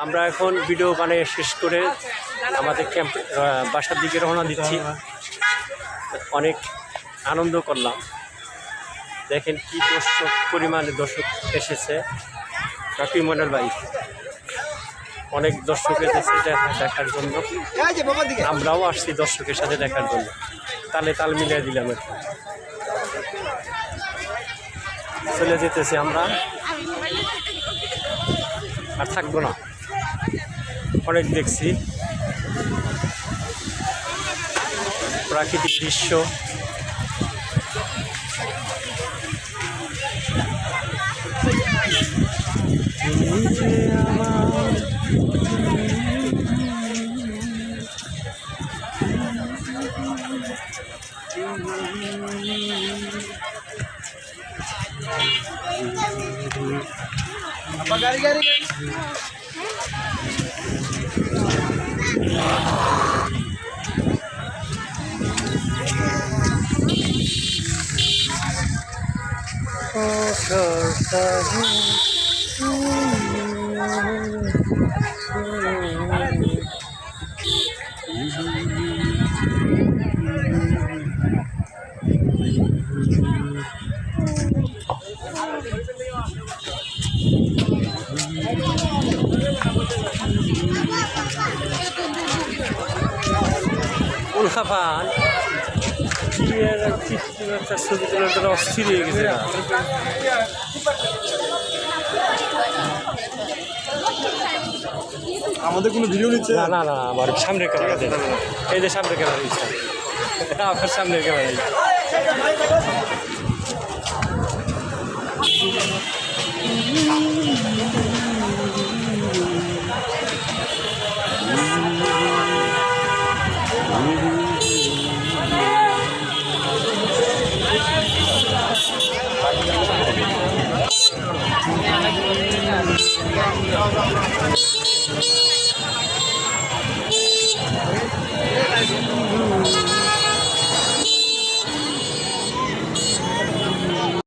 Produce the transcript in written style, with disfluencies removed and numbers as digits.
আমরা এখন ভিডিও বানিয়ে শেষ করে আমাদের ক্যাম্প বাসার দিকে রওনা দিচ্ছি। অনেক আনন্দ করলাম। দেখেন কি দর্শক পরিমাণে দর্শক এসেছে। রকি মন্ডল ভাই অনেক দর্শক এসেছে দেখার জন্য। আমরাও আসছি দর্শকের সাথে দেখার জন্য। তালে তাল মিলিয়ে দিলাম। চলে যেতেছি আমরা, আর থাকবো না। অনেক দেখছি প্রাকৃতিক দৃশ্য। गाड़ी गाड़ी উল্কাপান একটা ছবি তোলার জন্য অস্থির হয়ে গেছে। আমাদের কোনো ভিডিও নিচ্ছে না না না, আমার সামনের ক্যামেরা দেন। এই যে সামনের ক্যামেরা দিচ্ছে, আমার সামনের ক্যামেরা।